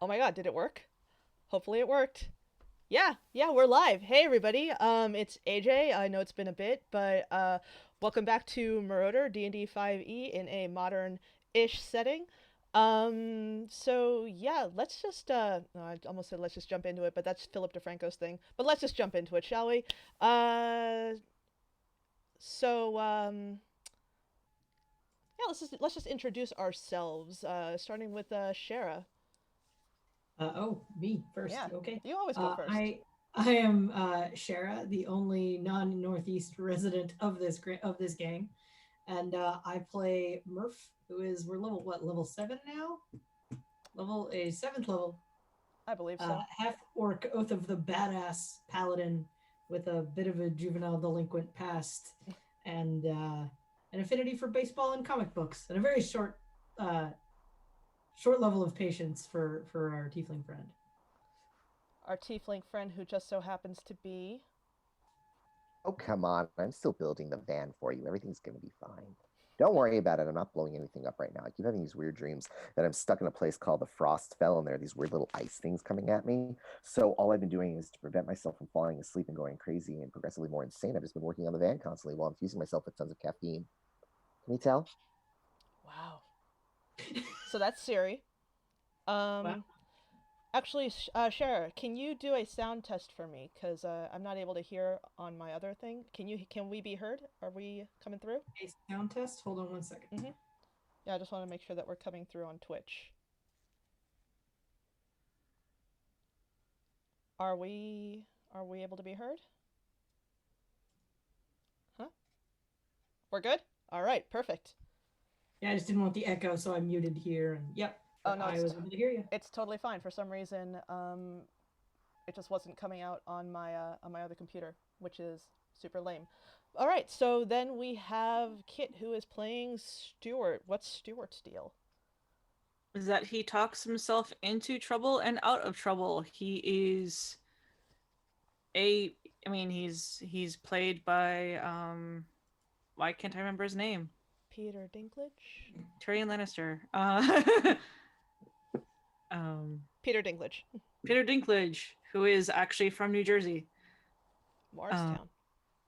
Oh my god, did it work? Hopefully it worked. Yeah, we're live. Hey everybody. It's AJ. I know it's been a bit, but welcome back to Moroder D&D 5e in a modern-ish setting. So yeah, let's just no, I almost said let's just jump into it, but that's Philip DeFranco's thing. But let's just jump into it, shall we? Uh so yeah, let's just introduce ourselves, starting with Shara. Me first. Yeah, Okay. you always go Uh, first. I I am Shara, the only non-Northeast resident of this gang, and I play Murph, who is we're level 7 now, level a seventh level, I believe so. half orc oath of the badass paladin with a bit of a juvenile delinquent past, and an affinity for baseball and comic books, and a very uh, short level of patience for our tiefling friend. Our tiefling friend who just so happens to be. Oh, come on. I'm still building the van for you. Everything's going to be fine. Don't worry about it. I'm not blowing anything up right now. I keep having these weird dreams that I'm stuck in a place called the Frost Fell, and there are these weird little ice things coming at me. So all I've been doing is to prevent myself from falling asleep and going crazy and progressively more insane. I've just been working on the van constantly while infusing myself with tons of caffeine. Can you tell? Wow. So that's Siri. Wow. Um, actually, Shara, can you do a sound test for me? Cause I'm not able to hear on my other thing. Can we be heard? Are we coming through? A sound test. Hold on 1 second. Mhm. Yeah, I just want to make sure that we're coming through on Twitch. Are we able to be heard? Huh? We're good? All right, perfect. Yeah, I just didn't want the echo, so I muted here. And yep, Oh but no, I was able to hear you. it's totally fine. For some reason, it just wasn't coming out on my other computer, which is super lame. All right, so then we have Kit who is playing Stuart. What's Stuart's deal? Is that he talks himself into trouble and out of trouble. He is a I mean he's played by why can't I remember his name? Peter Dinklage. Tyrion Lannister. Um Peter Dinklage. Peter Dinklage, who is actually from New Jersey. Uh Morristown.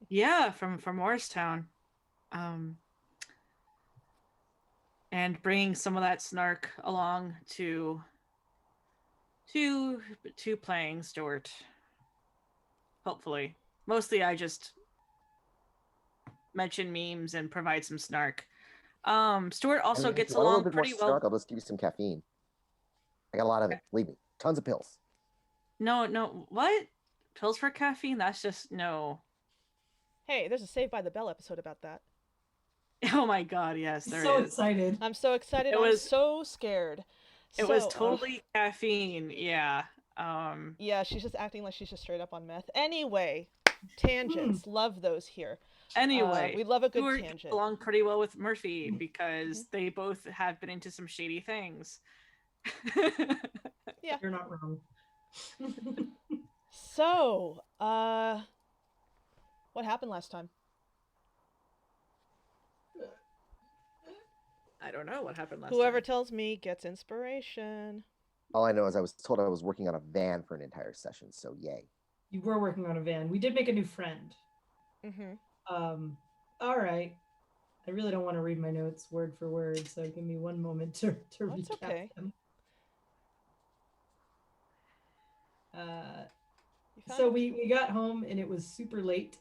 yeah, from Morristown. Um and bringing some of that snark along to to playing Stuart. Hopefully. Mostly I just mention memes and provide some snark. Stuart I also mean, if gets you want a little along bit more pretty well. snark, I'll just give you some caffeine. I got a lot of it. Believe me. Tons of pills. No, no, what? Pills for caffeine? That's just no. Hey, there's a Saved by the Bell episode about that. Oh my god, yes, there So is. excited. I'm so excited. It I'm was so scared. it was So, totally caffeine. Yeah. Um yeah, she's just acting like she's just straight up on meth. Anyway, Hmm. tangents. Love those here. anyway, We love a good Stuart gets tangent. along pretty well with Murphy Hmm. because they both have been into some shady things. Yeah. You're not wrong. So, what happened last time? I don't know what happened last Whoever time. tells me gets inspiration. All I know is I was told I was working on a van for an entire session, so yay. You were working on a van. We did make a new friend. Mm-hmm. Um. All right. I really don't want to read my notes word for word, so give me one moment to That's recap okay. them. Uh, You found so it? we got home and it was super late,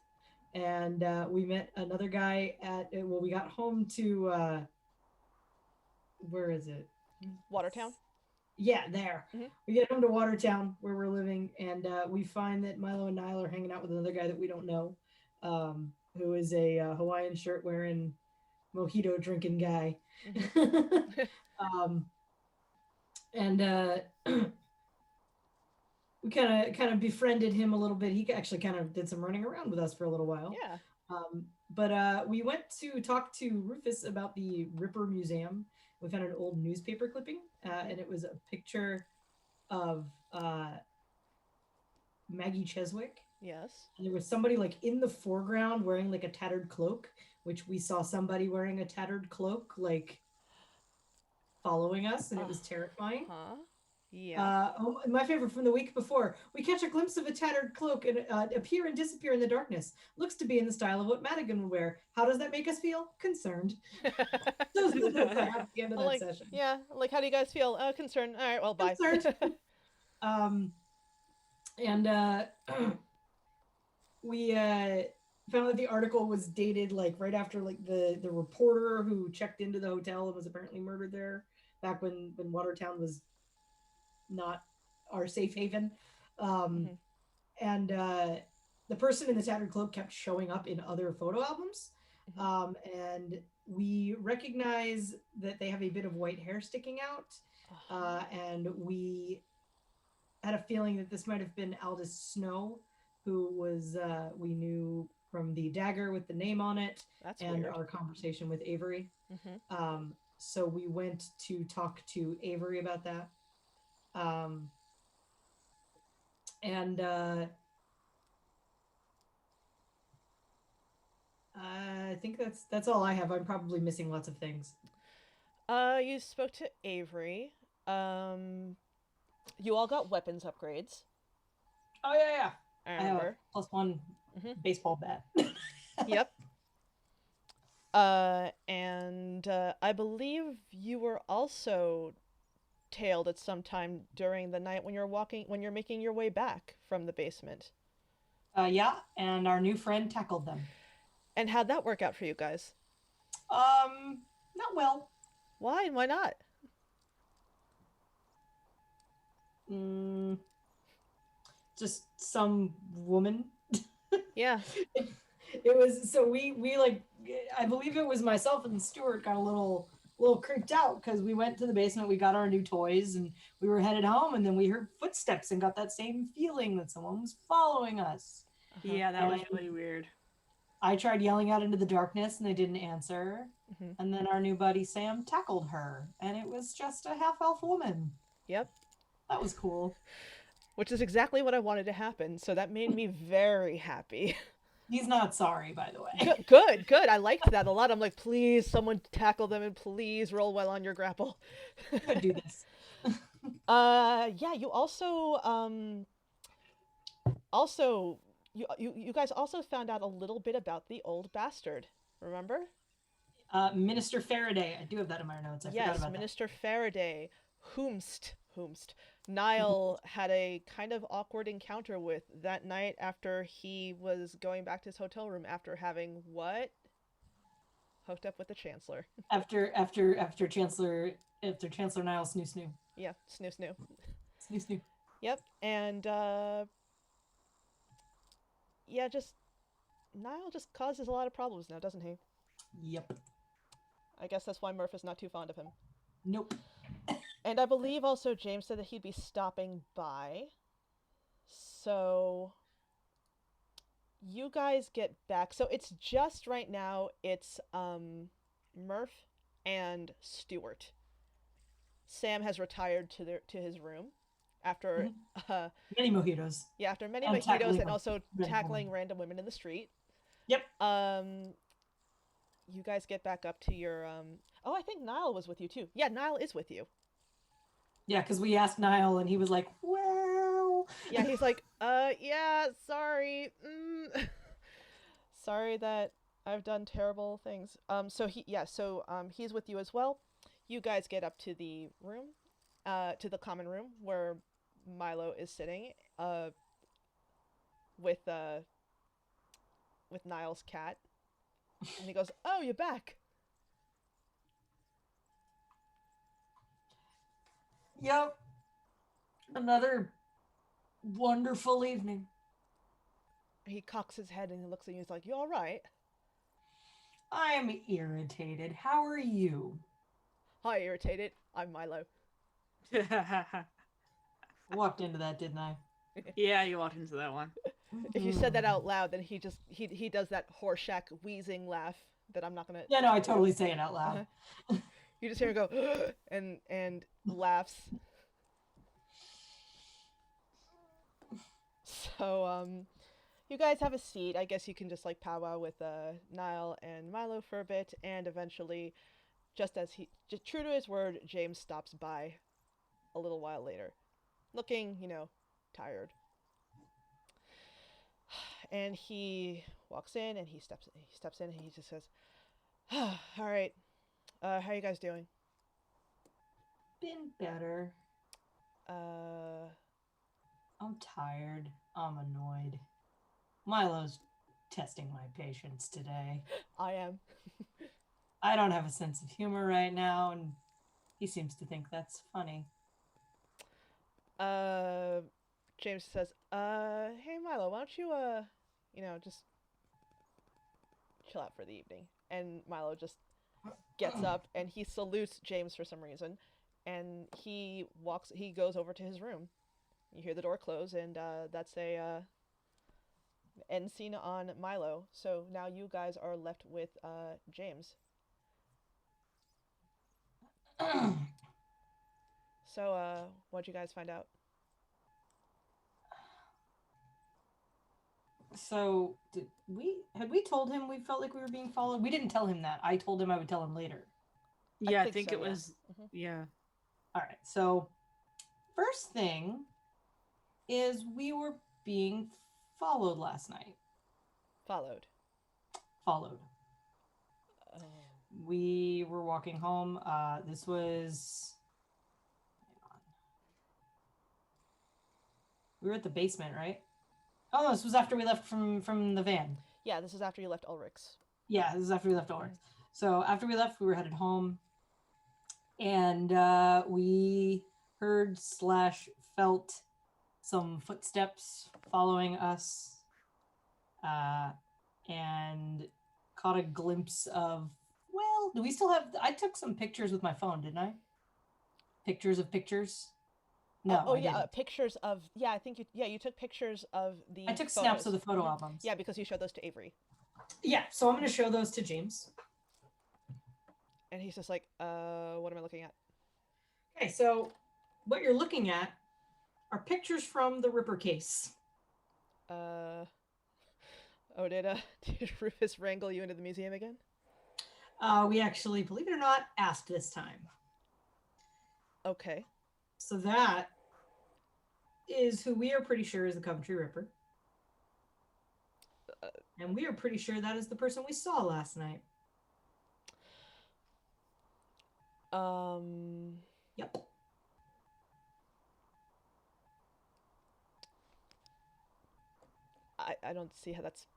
and we met another guy at well, we got home to where is it? Watertown? Yeah, there. Mm-hmm. We get home to Watertown where we're living, and we find that Milo and Niall are hanging out with another guy that we don't know, who is a Hawaiian shirt wearing, mojito drinking guy. Mm-hmm. um, and we kind of befriended him a little bit. He actually kind of did some running around with us for a little while. Yeah. But we went to talk to Rufus about the Ripper Museum. We found an old newspaper clipping, and it was a picture of Maggie Cheswick. Yes. And there was somebody like in the foreground wearing like a tattered cloak, which we saw somebody wearing a tattered cloak like following us, and it Uh was terrifying. huh. Yeah. My favorite from the week before. We catch a glimpse of a tattered cloak and appear and disappear in the darkness. Looks to be in the style of what Madigan would wear. How does that make us feel? Concerned. Those are the notes I have at the end of I'm that like, session. yeah, like, how do you guys feel? Concerned. All right, well, bye. Concerned. And we found that the article was dated like right after like the reporter who checked into the hotel and was apparently murdered there back when Watertown was not our safe haven. Mhm. And the person in the tattered cloak kept showing up in other photo albums. Mhm. And we recognize that they have a bit of white hair sticking out. And we had a feeling that this might have been Aldous Snow, who was we knew from the dagger with the name on it That's and weird. our conversation with Avery. Mhm. So we went to talk to Avery about that. Um, and I think that's all I have. I'm probably missing lots of things. You spoke to Avery. Um, you all got weapons upgrades. Oh yeah. I I have a remember. +1 Mhm. baseball bat. Yep. And I believe you were also tailed at some time during the night when you're making your way back from the basement. Yeah, and our new friend tackled them. And how'd that work out for you guys? Not well. Why? Why not? Mm, just some woman. Yeah. It was so we like I believe it was myself and Stuart got a little creeped out because we went to the basement, we got our new toys, and we were headed home, and then we heard footsteps and got that same feeling that someone was following us. Uh-huh. Yeah, that was And really weird. I tried yelling out into the darkness and they didn't answer. Mhm. And then our new buddy Sam tackled her, and it was just a half elf woman. Yep. That was cool. Which is exactly what I wanted to happen, so that made me very happy. He's not sorry, by the way. Good, good. I liked that a lot. I'm like, please, someone tackle them and please roll well on your grapple. Could do this. Yeah, you also also you guys also found out a little bit about the old bastard. Remember? Minister Faraday. I do have that in my notes. I forgot Yes, about that. Minister Faraday, whomst. Niall had a kind of awkward encounter with that night after he was going back to his hotel room after having what? Hooked up with the Chancellor. After Chancellor Niall snoo. Yeah, snoo. Snoo. Yep, and yeah, just Niall just causes a lot of problems now, doesn't he? Yep. I guess that's why Murph is not too fond of him. Nope. And I believe also James said that he'd be stopping by. So you guys get back. So it's just right now it's Murph and Stuart. Sam has retired to his room after Many mojitos. yeah, after many And mojitos tackling and also random tackling women. random women in the street. Yep. You guys get back up to your oh, I think Niall was with you too. Yeah, Niall is with you. Yeah, because we asked Niall and he was like, well. Yeah, he's like, yeah, sorry. Sorry that I've done terrible things. He's with you as well. You guys get up to the room, to the common room where Milo is sitting, with uh with Niall's cat. And he goes, "Oh, you're back." Yep. Another wonderful evening. He cocks his head and he looks at you. He's like, "You all right?" I'm irritated. How are you? Hi, irritated. I'm Milo. Walked into that, didn't I? Yeah, you walked into that one. If you said that out loud, then he does that Horshack wheezing laugh that I'm not gonna. Yeah, no, I totally say it out loud. You just hear him go and laughs. So you guys have a seat. I guess you can just like powwow with Niall and Milo for a bit, and eventually, just true to his word, James stops by a little while later. looking, tired. And he walks in and he steps in and he just says, "All right, how you guys doing?" Been better. Uh, I'm tired. I'm annoyed. Milo's testing my patience today. I am. I don't have a sense of humor right now, and he seems to think that's funny. James says, "Hey Milo, why don't you, just chill out for the evening?" And Milo just gets up and he salutes James for some reason, and he goes over to his room. You hear the door close, and that's a end scene on Milo. So now you guys are left with James. So what'd you guys find out? So, had we told him we felt like we were being followed? We didn't tell him that. I told him I would tell him later. Yeah, I think think so, it yeah. was. Mhm. Yeah. All right. So, first thing is we were being followed last night. Followed. Followed. Oh. We were walking home. This was. Hang on. We were at the basement, right? Oh, no, this was after we left from the van. Yeah, this is after you left Ulrich's. Yeah, this is after we left Ulrich. So after we left, we were headed home, and we heard / felt some footsteps following us, and caught a glimpse of. Well, do we still have? I took some pictures with my phone, didn't I? Pictures of pictures. No, Oh I yeah, didn't. pictures of I think you took pictures of the. I took photos. snaps of the photo Mhm. albums. Yeah, because you showed those to Avery. Yeah, so I'm going to show those to James. And he's just like, what am I looking at? Okay, so what you're looking at are pictures from the Ripper case. Oh, did Rufus wrangle you into the museum again? We actually, believe it or not, asked this time. Okay. So that is who we are pretty sure is the Coventry Ripper. And we are pretty sure that is the person we saw last night. Yep. I don't see how that's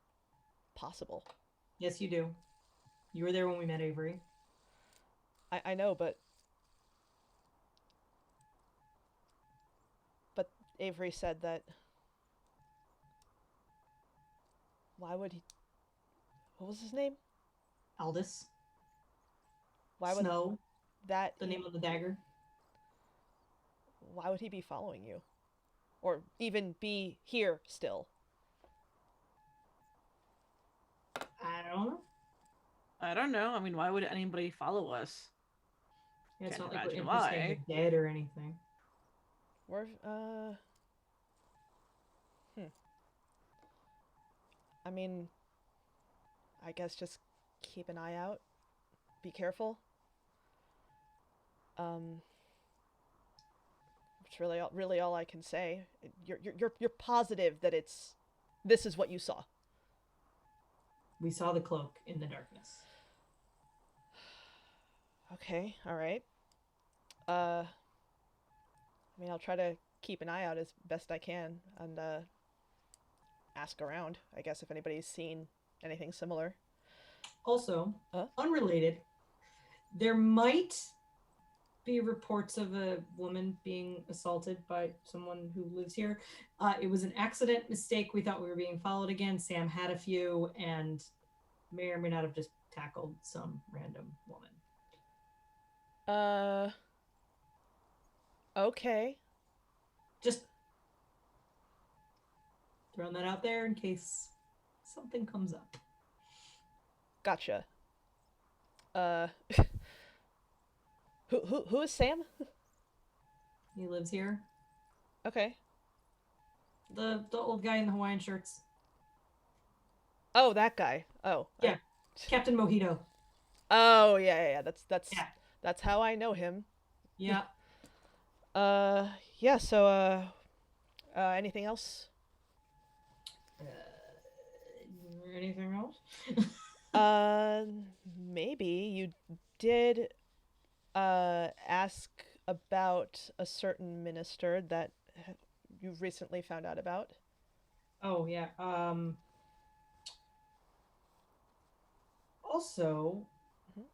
possible. Yes, you do. You were there when we met Avery. I know, but Avery said that. Why would he? What was his name? Aldous. Why would Snow, that? the name of the dagger. Why would he be following you, or even be here still? I don't know. I don't know. I mean, why would anybody follow us? Yeah, it's Can't not like we're imagine interested in why. the dead or anything. We're I mean, I guess just keep an eye out. Be careful. It's really all I can say. You're positive that this is what you saw. We saw the cloak in the darkness. Okay, all right. I mean, I'll try to keep an eye out as best I can and ask around, I guess, if anybody's seen anything similar. Also, unrelated, there might be reports of a woman being assaulted by someone who lives here. It was an accident mistake. We thought we were being followed again. Sam had a few and may or may not have just tackled some random woman. Okay. Just throwing that out there in case something comes up. Gotcha. Who is Sam? He lives here. Okay. The old guy in the Hawaiian shirts. Oh, that guy. Oh. Yeah. Captain Mojito. Oh, yeah. Yeah. That's how I know him. Yeah. Yeah. So, anything else? Anything else? Uh, maybe you did ask about a certain minister that you've recently found out about. Oh yeah. Also, Mhm.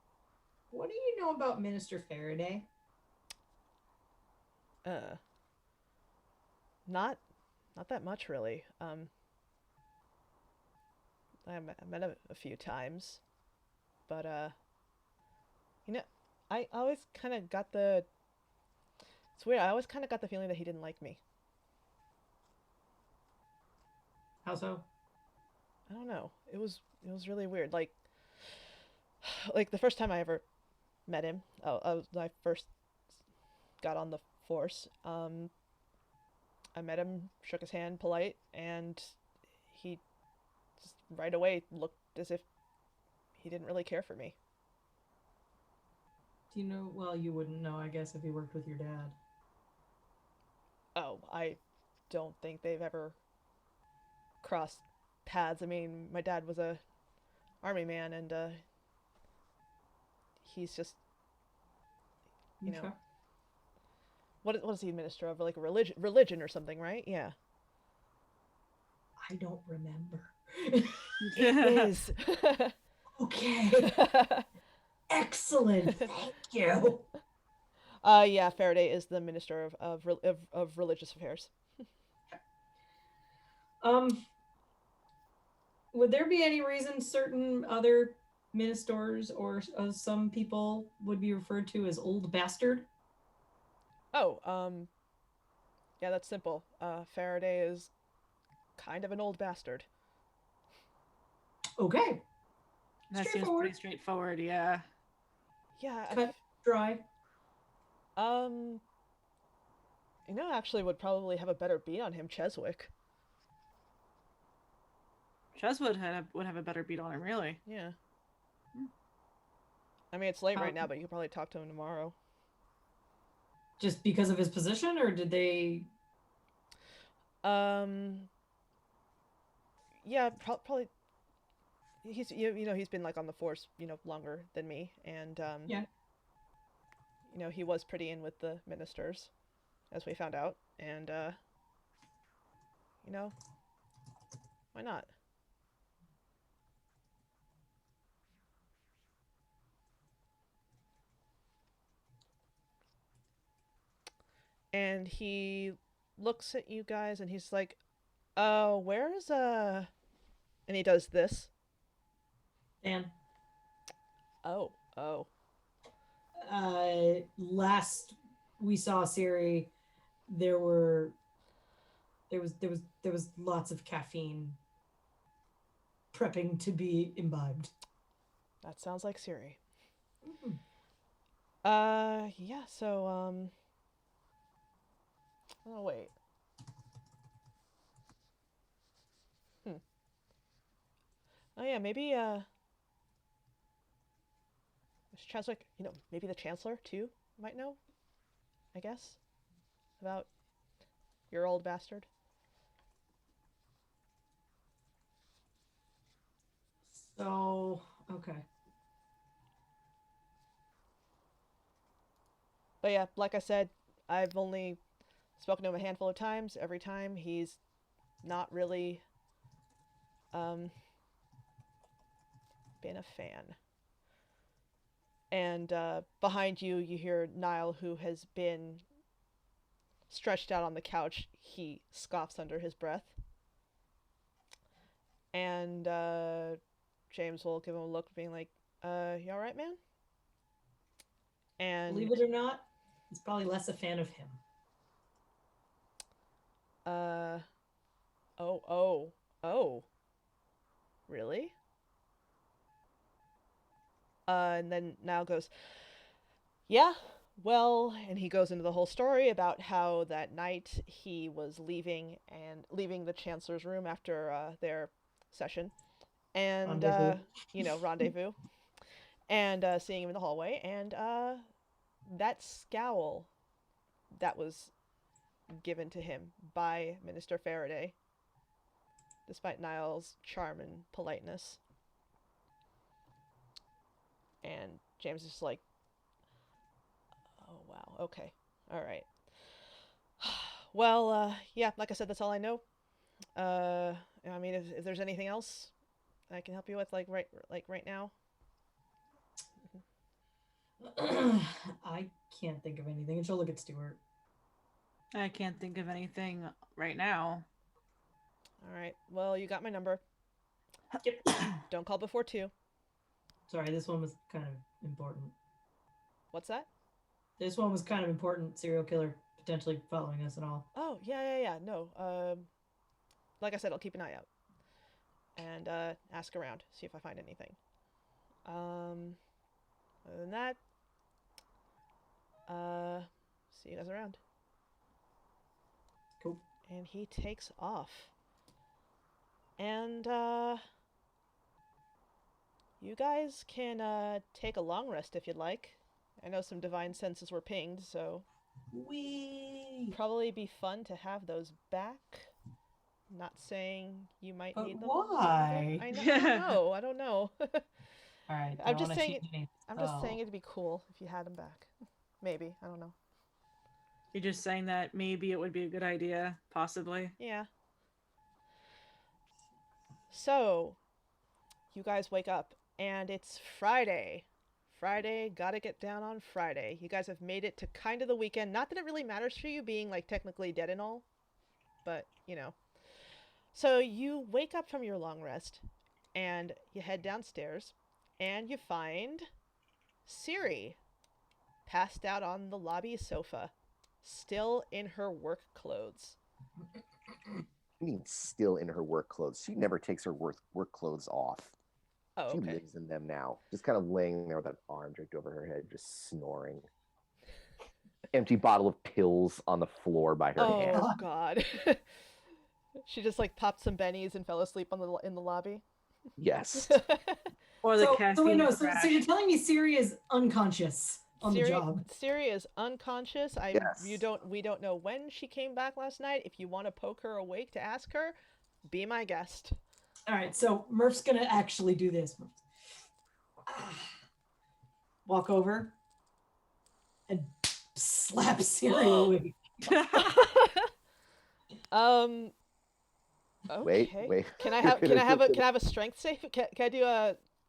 what do you know about Minister Faraday? Uh, not not that much really. I met him a few times, but you know, I always kind of got the. It's weird. I always kind of got the feeling that he didn't like me. How so? I don't know. It was really weird. Like the first time I ever met him, I first got on the force. I met him, shook his hand, polite, and he just right away looked as if he didn't really care for me. Do you know? Well, you wouldn't know, I guess, if he worked with your dad. Oh, I don't think they've ever crossed paths. I mean, my dad was a army man, and he's just, you know, Okay. what is he minister of? Like religion or something, right? Yeah. I don't remember. It is. Okay. Excellent. Thank you. Yeah, Faraday is the minister of religious affairs. Um, would there be any reason certain other ministers or some people would be referred to as old bastard? Oh, yeah, that's simple. Faraday is kind of an old bastard. Okay. That seems Straightforward. pretty straightforward, yeah. Yeah, Cut, dry. um, actually would probably have a better beat on him, Cheswick. Would have a better beat on him, really. Yeah. Hmm. I mean, it's late How, right now, but you could probably talk to him tomorrow. just because of his position, or did they? Um, yeah, probably. He's been like on the force longer than me, and Yeah. he was pretty in with the ministers, as we found out, and you know why not? And he looks at you guys and he's like, where's and he does this. Dan. Oh. Last we saw Siri, there were there was lots of caffeine prepping to be imbibed. That sounds like Siri. Mm-hmm. Yeah, so oh wait. Hmm. Oh yeah, maybe Mr. Cheswick, maybe the Chancellor too might know, I guess, about your old bastard. So okay. But yeah, like I said, I've only spoken to him a handful of times. Every time he's not really um been a fan. And behind you, you hear Niall, who has been stretched out on the couch. He scoffs under his breath. And James will give him a look, being like, you alright, man? And, Believe it or not, he's probably less a fan of him. uh, oh. Really? And then Niall goes, yeah, well, and he goes into the whole story about how that night he was leaving the Chancellor's room after their session, and Rendezvous. rendezvous, and seeing him in the hallway, and that scowl that was given to him by Minister Faraday, despite Niall's charm and politeness. And James is like, oh, wow, okay, all right. Well, yeah, like I said, that's all I know. I mean, if there's anything else I can help you with, like right now. I can't think of anything. And she'll look at Stuart. I can't think of anything right now. All right. Well, you got my number. Yep. Don't call before 2. Sorry, this one was kind of important. What's that? This one was kind of important. Serial killer potentially following us and all. Oh, yeah. No. Like I said, I'll keep an eye out and ask around, see if I find anything. Other than that, see you guys around. Cool. And he takes off. And you guys can take a long rest if you'd like. I know some divine senses were pinged, so Wee. probably be fun to have those back. Not saying you might But need them. why? I don't know. All right. I'm just saying it'd be cool if you had them back. Maybe, I don't know. You're just saying that maybe it would be a good idea, possibly. Yeah. So, you guys wake up, and it's Friday. Friday, gotta get down on Friday. You guys have made it to kind of the weekend. Not that it really matters for you being, like, technically dead and all, but, you know. So, you wake up from your long rest, and you head downstairs, and you find Siri passed out on the lobby sofa, still in her work clothes. I mean, still in her work clothes. She never takes her work clothes off. Oh, She okay. lives in them now. Just kind of laying there with an arm draped over her head, just snoring. Empty bottle of pills on the floor by her hand. Oh, God. She just, like, popped some bennies and fell asleep in the lobby. Yes. Or the caffeine so crash. you're telling me Siri is unconscious on the job? Siri is unconscious. Yes. We don't know when she came back last night. If you want to poke her awake to ask her, be my guest. All right, so Murph's gonna actually do this. Walk over and slap Siri awake. Okay. Wait. Can I have a strength save? Can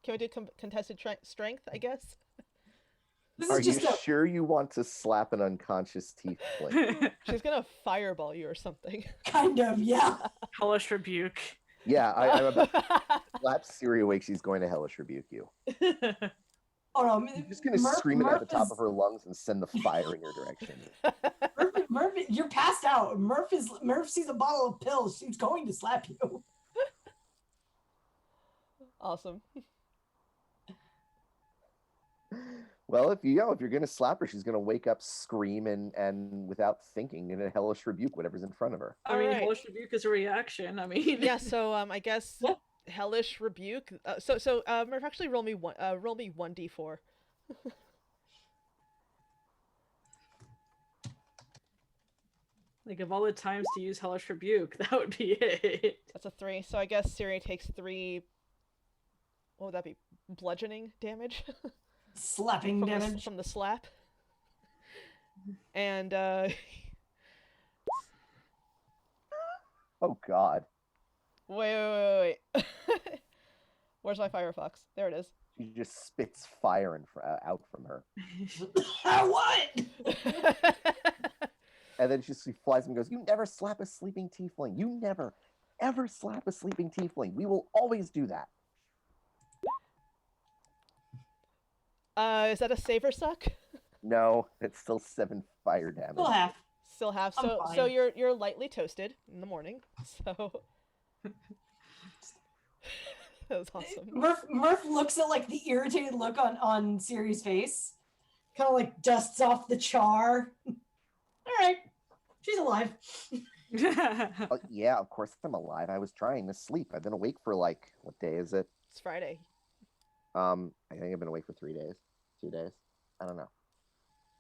we do contested strength, I guess? This Are is you just sure you want to slap an unconscious tiefling? She's gonna fireball you or something. kind of, yeah. Hellish rebuke. Yeah, I'm about to slap Siri awake. She's going to hellish rebuke you. Oh no, She's just going to scream it at the top of her lungs and send the fire in your direction. Murph, you're passed out. Murph sees a bottle of pills. She's going to slap you. Awesome. Well, if you're going to slap her, she's going to wake up, scream, and without thinking, in a hellish rebuke whatever's in front of her. I mean, Alright. hellish rebuke is a reaction. I mean, Yeah. So I guess Yeah. hellish rebuke. Murph, actually roll me 1d4. like of all the times to use hellish rebuke, that would be it. That's a 3. So I guess Siri takes 3. What would that be? Bludgeoning damage Slapping from damage. from the slap. And Oh, God. wait. Where's my Firefox? There it is. She just spits fire out from her. What? And then she flies and goes, "You never slap a sleeping tiefling. You never, ever slap a sleeping tiefling. We will always do that." Is that a save or suck? No, it's still 7 fire damage. Still half. Still have. I'm So fine. you're lightly toasted in the morning. So that was awesome. Murph looks at like the irritated look on Siri's face, kind of like dusts off the char. All right, she's alive. Oh, yeah, of course I'm alive. I was trying to sleep. I've been awake for like, what day is it? It's Friday. I think I've been awake for 3 days, 2 days. I don't know.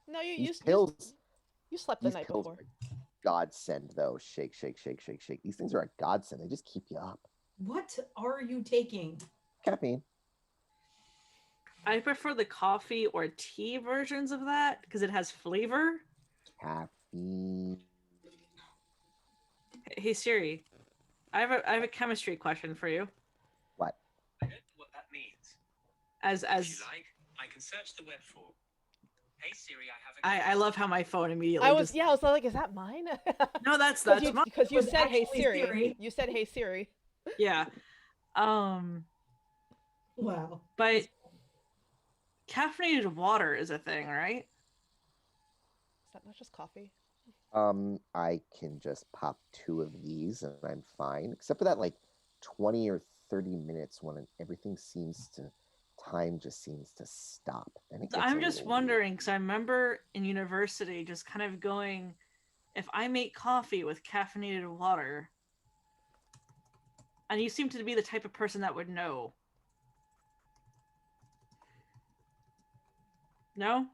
No, These pills. You slept the These night pills. before. godsend, though. Shake, shake, shake, shake, shake. These things are a godsend. They just keep you up. What are you taking? Caffeine. I prefer the coffee or tea versions of that because it has flavor. Caffeine. Hey Siri, I have a chemistry question for you. What? I don't know what that means. As If you like, I can search the web for. Hey Siri, I have a. I love how my phone immediately. I was like, is that mine? No, that's Because mine. you was said, "Hey actually Siri." Siri. You said, "Hey Siri." Yeah. Wow. But caffeinated water is a thing, right? Is that not just coffee? I can just pop 2 of these and I'm fine. Except for that, like 20 or 30 minutes when everything seems to, time just seems to stop. And it So gets I'm a just little wondering because I remember in university just kind of going, if I make coffee with caffeinated water, and you seem to be the type of person that would know. No?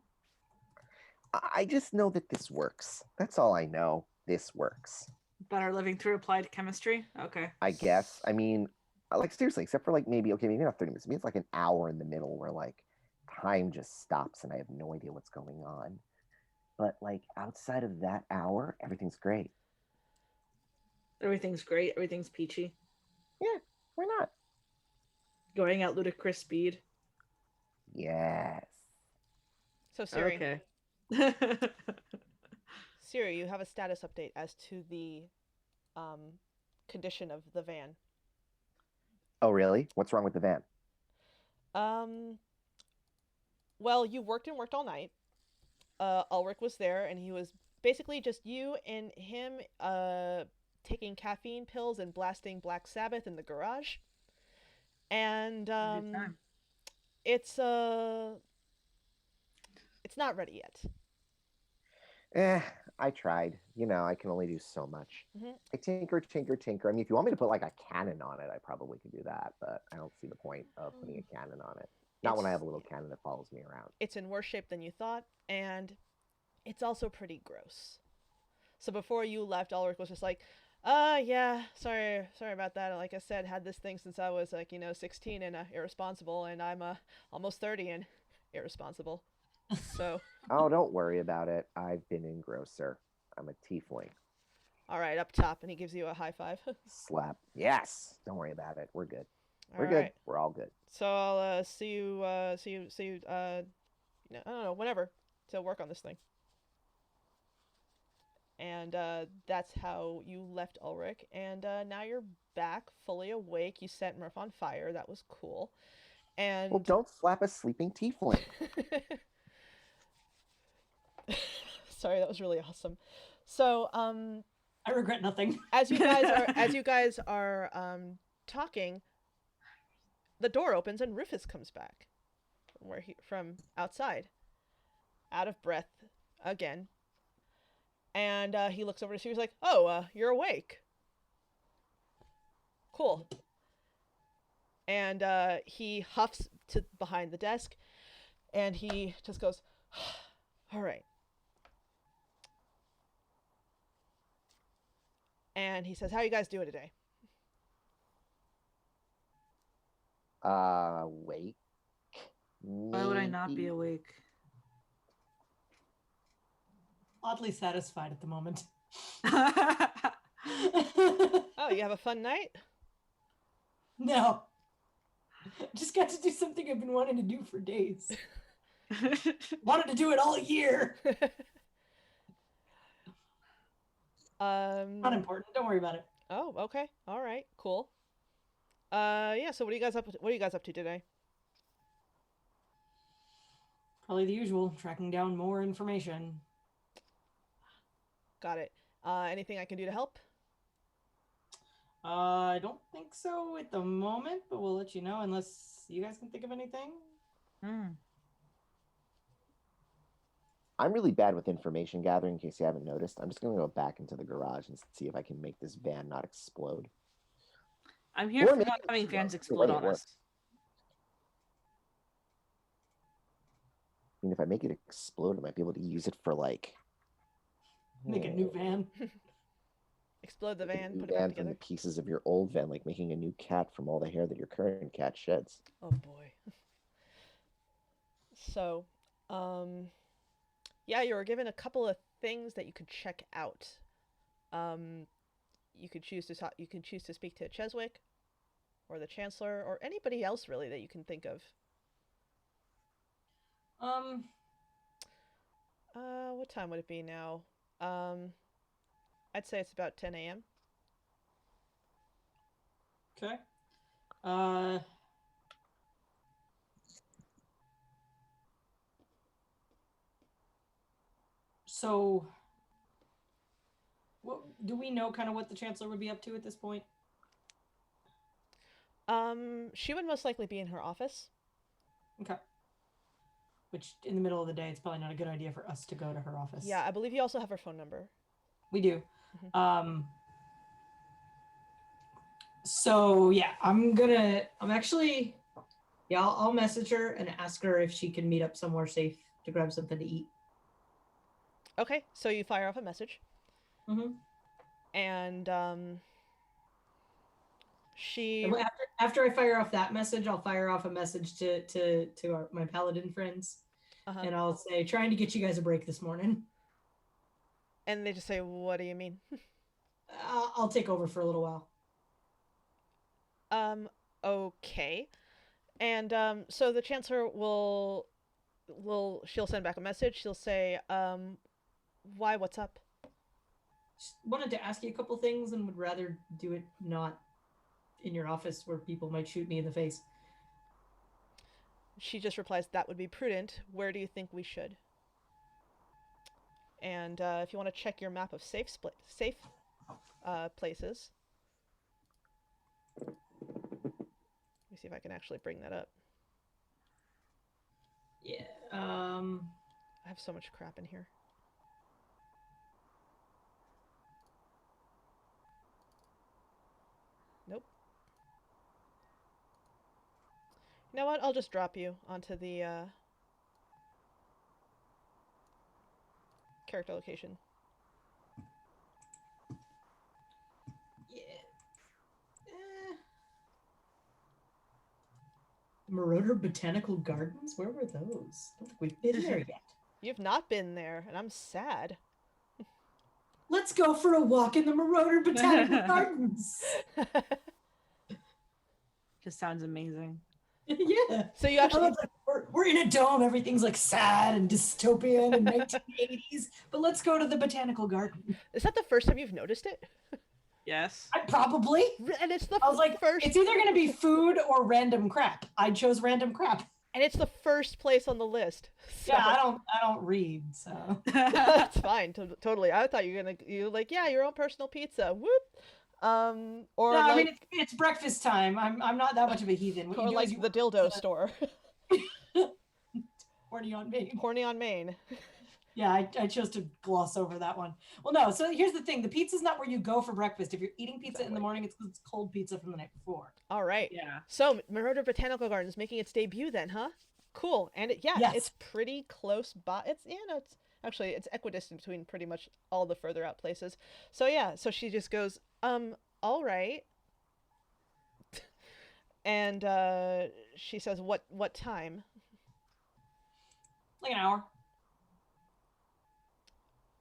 I just know that this works. That's all I know. This works. Better living through applied chemistry? Okay. I guess. I mean, like seriously, except for like maybe maybe not 30 minutes. Maybe it's like an hour in the middle where like time just stops and I have no idea what's going on. But like outside of that hour, everything's great. Everything's great. Everything's peachy. Yeah, why not? Going at ludicrous speed. Yes. So Siri, Okay. Siri, you have a status update as to the condition of the van. Oh, really? What's wrong with the van? Well, you worked and worked all night. Ulrich was there, and he was basically just you and him taking caffeine pills and blasting Black Sabbath in the garage. And Good time. it's it's not ready yet. I tried. You know, I can only do so much. Mm-hmm. I tinker, tinker, tinker. I mean, if you want me to put like a cannon on it, I probably could do that, but I don't see the point of putting a cannon on it. Not when I have a little cannon that follows me around. It's in worse shape than you thought, and it's also pretty gross. So before you left, Ulrich was just like, yeah, sorry about that. Like I said, had this thing since I was like, 16 and irresponsible, and I'm almost 30 and irresponsible. So. Oh, don't worry about it. I've been in grosser. I'm a tiefling. All right, up top, and he gives you a high five. Slap. Yes. Don't worry about it. We're good. We're All good. right. We're all good. So I'll see you. I don't know, whenever, to work on this thing. And that's how you left Ulrich. And now you're back, fully awake. You set Murph on fire. That was cool. And Well, don't slap a sleeping tiefling. Sorry, that was really awesome. So, I regret nothing. as you guys are talking, the door opens and Rufus comes back from outside, out of breath again. And he looks over to Siri. He's like, "Oh, you're awake. Cool." And he huffs to behind the desk, and he just goes, "All right." And he says, "How you guys doing today?" Wait. Why would I not be awake? Oddly satisfied at the moment. Oh, you have a fun night? No. Just got to do something I've been wanting to do for days. Wanted to do it all year. Not important. Don't worry about it. Oh, okay. All right. Cool. Yeah, so what are you guys up to today? Probably the usual, tracking down more information. Got it. Anything I can do to help? I don't think so at the moment, but we'll let you know unless you guys can think of anything. I'm really bad with information gathering, in case you haven't noticed. I'm just going to go back into the garage and see if I can make this van not explode. I'm here for not having fans explode on us. I mean, if I make it explode, I might be able to use it for, like, Make a new van. Explode the van, New put it back van from together. the pieces of your old van, like making a new cat from all the hair that your current cat sheds. Oh boy. So, yeah, you were given a couple of things that you could check out. Um, you could choose to you can choose to speak to Cheswick, or the Chancellor, or anybody else really that you can think of. What time would it be now? I'd say it's about 10 a.m. Okay. So, what do we know? Kind of what the Chancellor would be up to at this point? She would most likely be in her office. Okay. Which, in the middle of the day, it's probably not a good idea for us to go to her office. Yeah, I believe you also have her phone number. We do. Mhm. So yeah, I'll message her and ask her if she can meet up somewhere safe to grab something to eat. Okay, so you fire off a message. Mm-hmm. And she And after I fire off that message, I'll fire off a message to my paladin friends, and I'll say, trying to get you guys a break this morning. And they just say, "What do you mean?" I'll take over for a little while. Okay. And so the Chancellor she'll send back a message. She'll say, why, what's up? Just wanted to ask you a couple things and would rather do it not in your office where people might shoot me in the face. She just replies, that would be prudent. Where do you think we should? And if you want to check your map of safe places. Let me see if I can actually bring that up. Yeah. I have so much crap in here. Nope. You know what? I'll just drop you onto the character location. Yeah. Moroder Botanical Gardens? Where were those? I don't think we've been there yet. You've not been there, and I'm sad. Let's go for a walk in the Moroder Botanical Gardens. Just sounds amazing. Yeah. So you actually we're in a dome. Everything's like sad and dystopian and 1980s. But let's go to the botanical garden. Is that the first time you've noticed it? Yes. Probably. And it's the I was like, first. It's either going to be food or random crap. I chose random crap. And it's the first place on the list. So. Yeah, I don't read, so that's fine. Totally. I thought you were like, yeah, your own personal pizza. Whoop. Or no, like, I mean it's breakfast time. I'm not that much of a heathen. What or you do like is you the dildo store. Horny on Main. Horny on Main. Yeah, I chose to gloss over that one. Well, no. So here's the thing: the pizza's not where you go for breakfast. If you're eating pizza in the morning, it's because it's cold pizza from the night before. All right. Yeah. So Moroder Botanical Gardens making its debut then, huh? Cool. And it's pretty close by. It's actually it's equidistant between pretty much all the further out places. So yeah. So she just goes, all right. And she says, what time? Like an hour.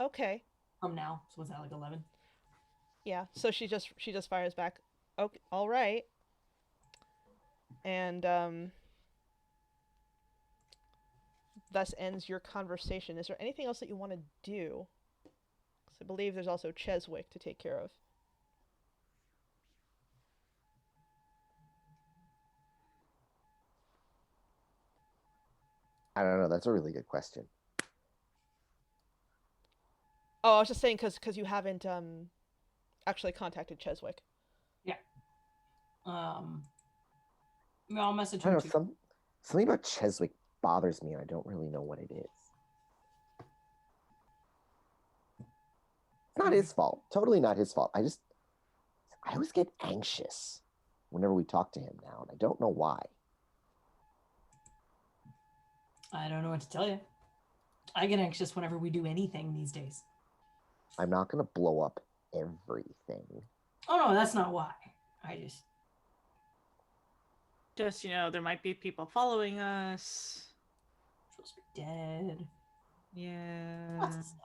Okay. From now. So was that like 11? Yeah. So she just fires back. Okay. All right. And thus ends your conversation. Is there anything else that you want to do? Because I believe there's also Cheswick to take care of. I don't know. That's a really good question. Oh, I was just saying because you haven't actually contacted Cheswick. Yeah. I'll message I him don't know. too. Something about Cheswick bothers me, and I don't really know what it is. It's not his fault. Totally not his fault. I always get anxious whenever we talk to him now, and I don't know why. I don't know what to tell you. I get anxious whenever we do anything these days. I'm not going to blow up everything. Oh no, that's not why. Just, there might be people following us. Supposed to be dead. Yeah. Lots of stuff.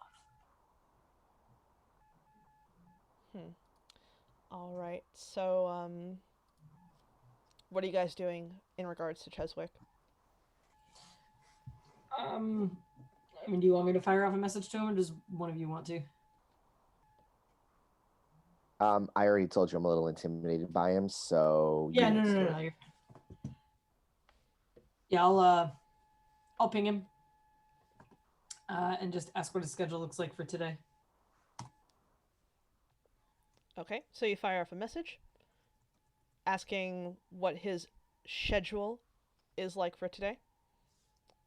All right. So, what are you guys doing in regards to Cheswick? I mean, do you want me to fire off a message to him, or does one of you want to? I already told you I'm a little intimidated by him, so Yeah, no. You're fine. Yeah, I'll ping him and just ask what his schedule looks like for today. Okay, so you fire off a message asking what his schedule is like for today.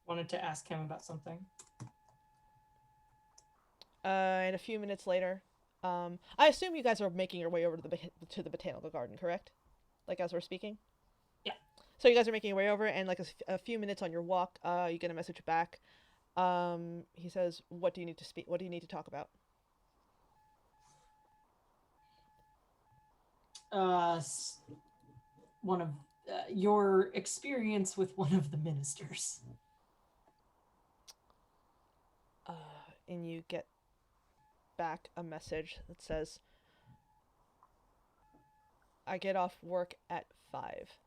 Wanted to ask him about something. And a few minutes later, I assume you guys are making your way over to the botanical garden, correct? Like as we're speaking. Yeah. So you guys are making your way over, and like a few minutes on your walk, you get a message back. He says, "What do you need to speak? What do you need to talk about?" One of your experience with one of the ministers. And you get back a message that says, "I get off work at 5."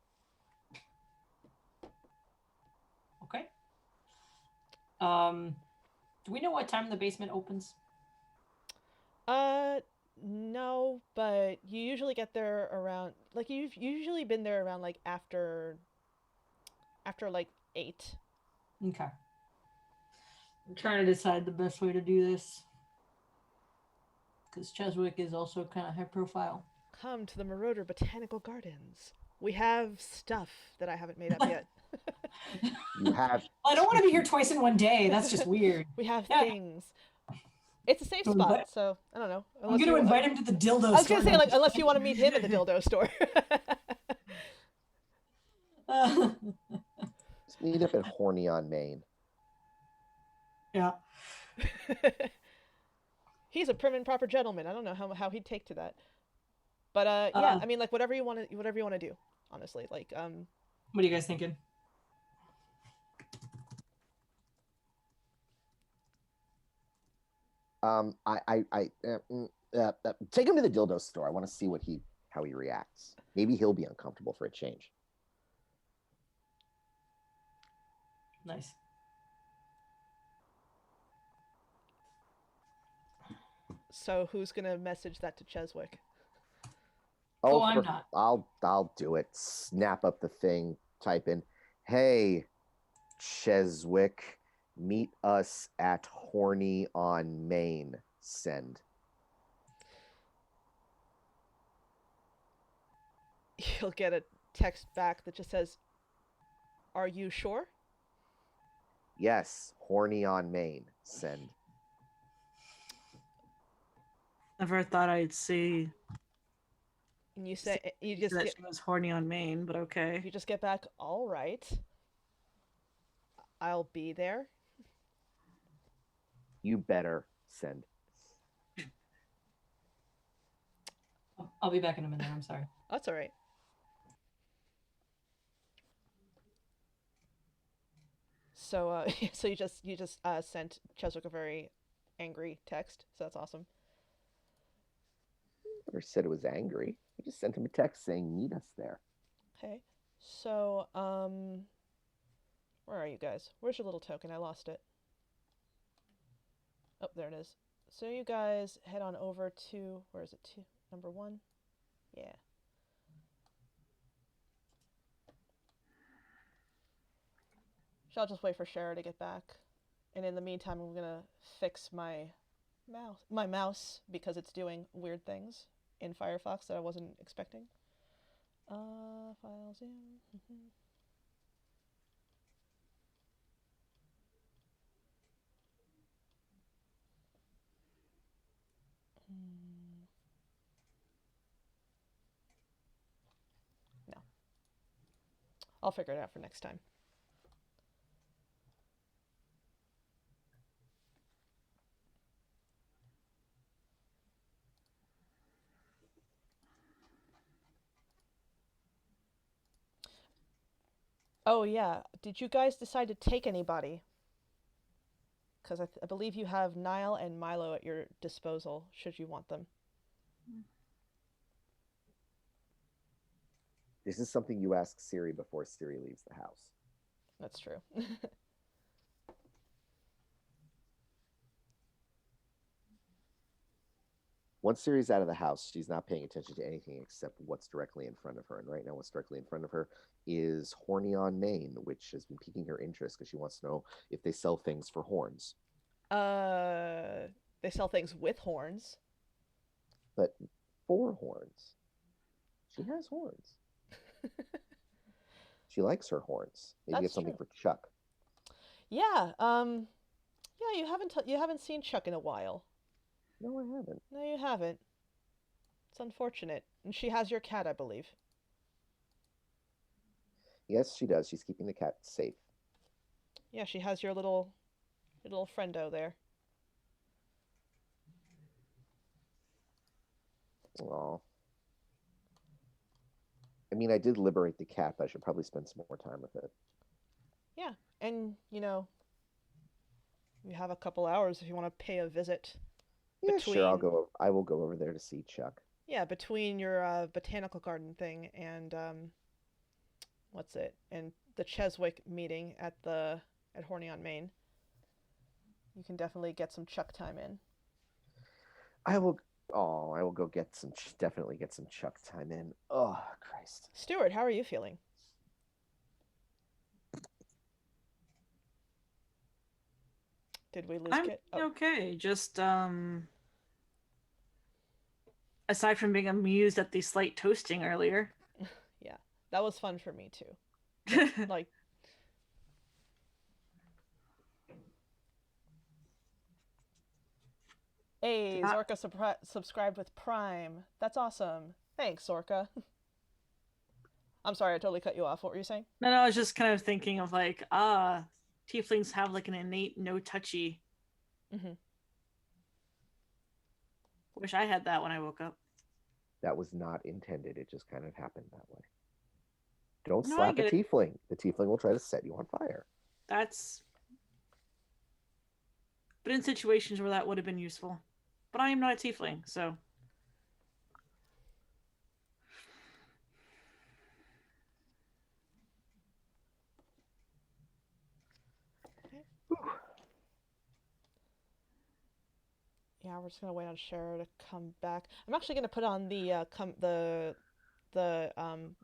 Okay. Do we know what time the basement opens? No, but you usually get there around, like, you've usually been there around, like, after like, 8. Okay. I'm trying to decide the best way to do this. Because Cheswick is also kind of high profile. Come to the Moroder Botanical Gardens. We have stuff that I haven't made up yet. You have... Well, I don't want to be here twice in one day. That's just weird. We have things. It's a safe spot, so I don't know. I'm going to invite him to the dildo store. I was going to say, like, unless you want to meet him at the dildo store. Just meet up at Horny on Main. Yeah. He's a prim and proper gentleman. I don't know how he'd take to that. But yeah, I mean, like, whatever you want to do, honestly. Like, what are you guys thinking? Take him to the dildo store. I want to see how he reacts. Maybe he'll be uncomfortable for a change. Nice. So who's gonna message that to Cheswick? Oh, I'm not. I'll do it. Snap up the thing. Type in, "Hey, Cheswick, meet us at Horny on Main. Send." You'll get a text back that just says, "Are you sure?" Yes, Horny on Main. Send. Never thought I'd see. And you say you just that she was horny on Main, but okay. You just get back, "All right. I'll be there." You better send. I'll be back in a minute. I'm sorry. That's all right. So so you just sent Cheswick a very angry text. So that's awesome. Never said it was angry. I just sent him a text saying, "Meet us there." Okay. So where are you guys? Where's your little token? I lost it. Oh, there it is. So you guys head on over to, where is it? To number 1? Yeah. So I'll just wait for Shara to get back. And in the meantime, I'm gonna fix my mouse because it's doing weird things in Firefox that I wasn't expecting. Files in. No. I'll figure it out for next time. Oh yeah, did you guys decide to take anybody? Because I believe you have Niall and Milo at your disposal, should you want them. This is something you ask Siri before Siri leaves the house. That's true. Once Siri's out of the house, she's not paying attention to anything except what's directly in front of her. And right now, what's directly in front of her is Horny on Main, which has been piquing her interest because she wants to know if they sell things for horns. uh, they sell things with horns. But for horns, she has horns. She likes her horns. Maybe That's it's something true. for Chuck. Yeah, yeah, you haven't seen Chuck in a while. No, I haven't. No, you haven't. It's unfortunate. And she has your cat, I believe. Yes, she does. She's keeping the cat safe. Yeah, she has your little friendo there. Aw. I mean, I did liberate the cat, but I should probably spend some more time with it. Yeah, and you have a couple hours if you want to pay a visit Yeah, sure. between. I will go over there to see Chuck. Yeah, between your botanical garden thing and what's it? And the Cheswick meeting at Horny on Main. You can definitely get some Chuck time in. I will. Oh, I will go get some. Definitely get some Chuck time in. Oh, Christ. Stuart, how are you feeling? Did we lose I'm Kit? Oh, okay. Just aside from being amused at the slight toasting earlier. yeah, that was fun for me too. Like, hey, Not- Zorka subscribed with Prime. That's awesome. Thanks, Zorka. I'm sorry, I totally cut you off. What were you saying? No, I was just kind of thinking of like, tieflings have like an innate no touchy. Mm-hmm. Wish I had that when I woke up. That was not intended. It just kind of happened that way. Don't No, I slap a get it. tiefling. The tiefling will try to set you on fire. That's. But in situations where that would have been useful. But I am not a tiefling, so. Okay. Yeah, we're just gonna wait on Shara to come back. I'm actually gonna put on the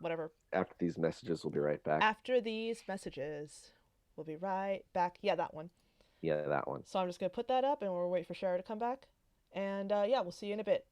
whatever After these messages, we'll be right back. after these messages. We'll be right back. Yeah, that one. Yeah, that one. So I'm just gonna put that up, and we'll wait for Shara to come back. And yeah, we'll see you in a bit.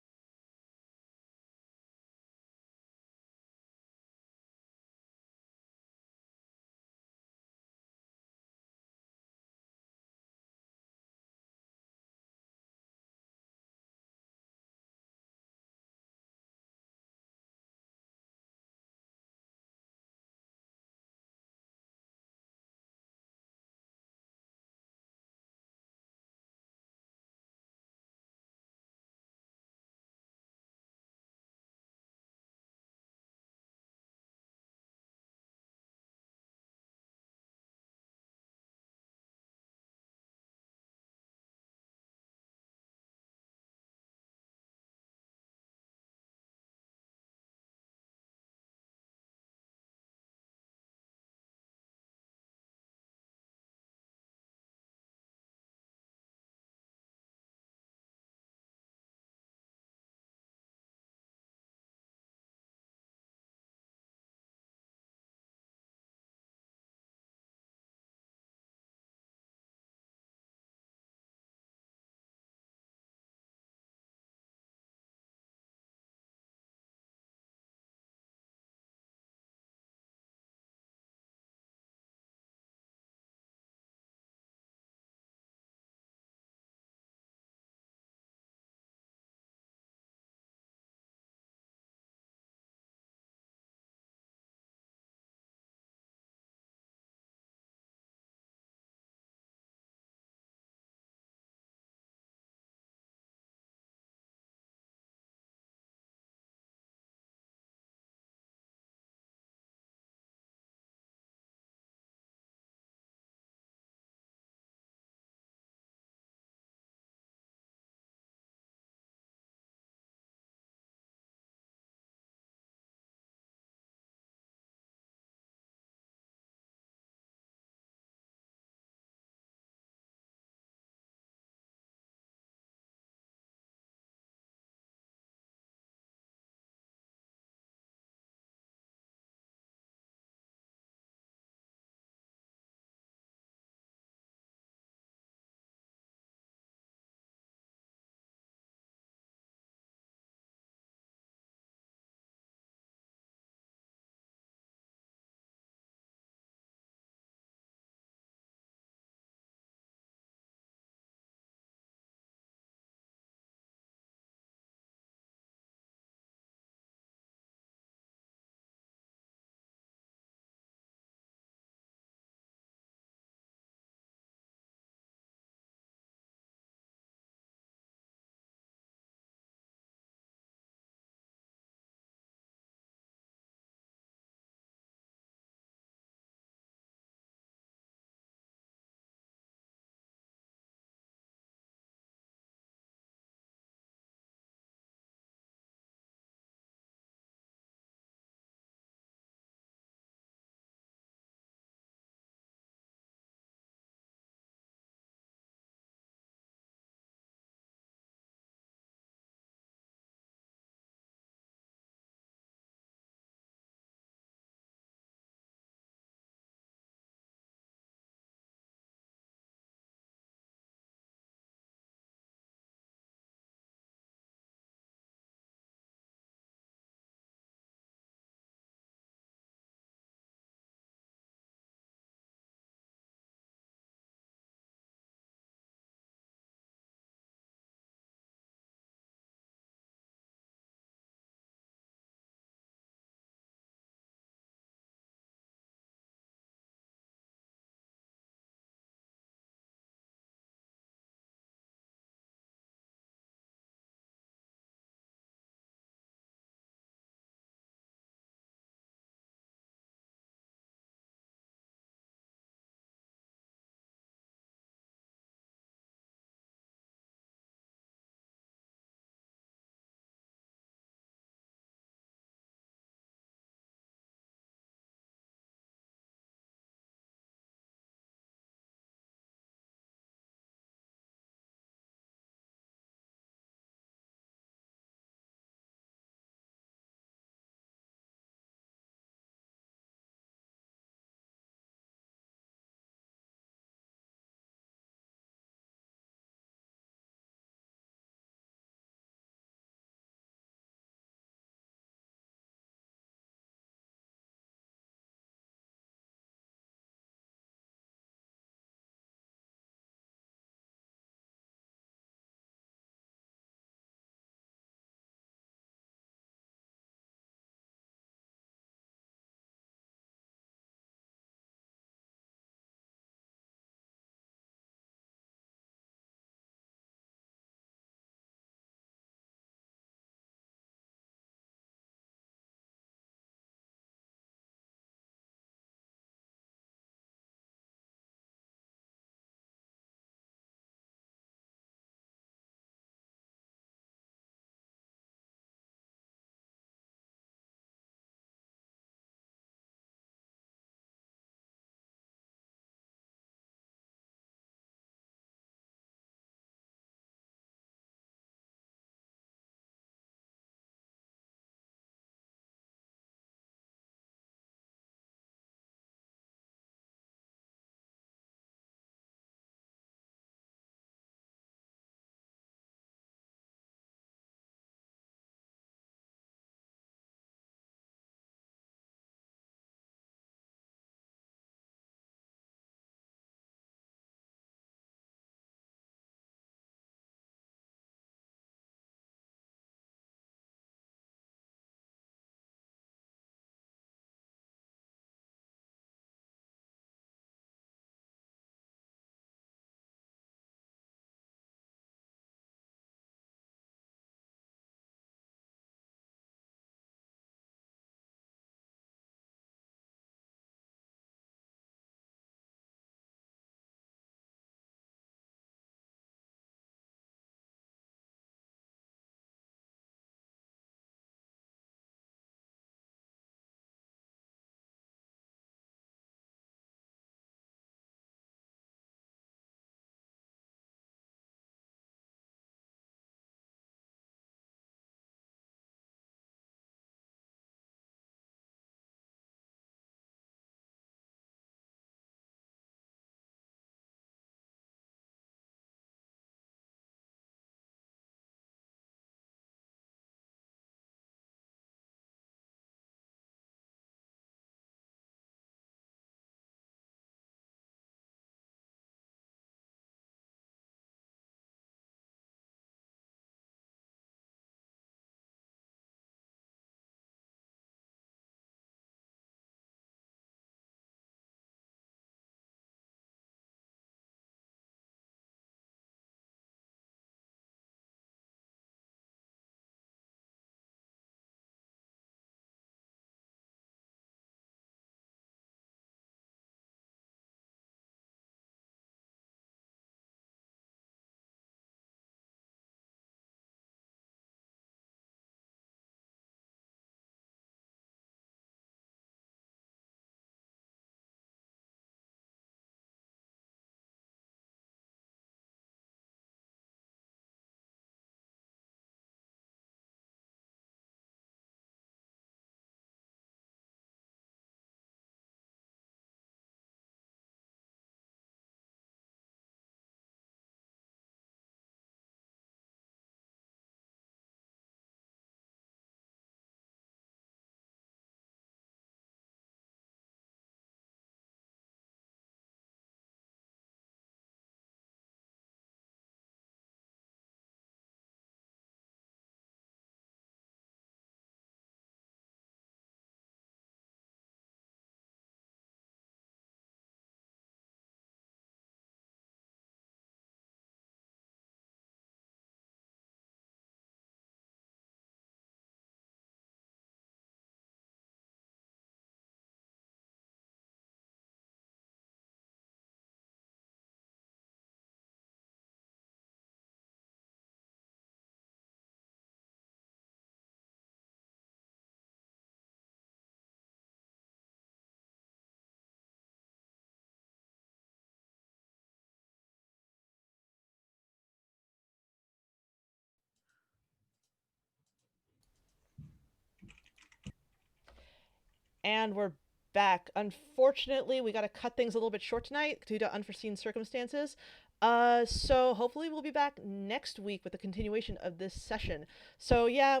And we're back. Unfortunately, we got to cut things a little bit short tonight due to unforeseen circumstances. So hopefully we'll be back next week with the continuation of this session. So yeah,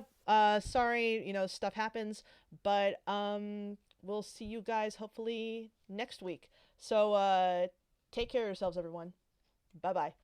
sorry, stuff happens, but we'll see you guys hopefully next week. So take care of yourselves, everyone. Bye-bye.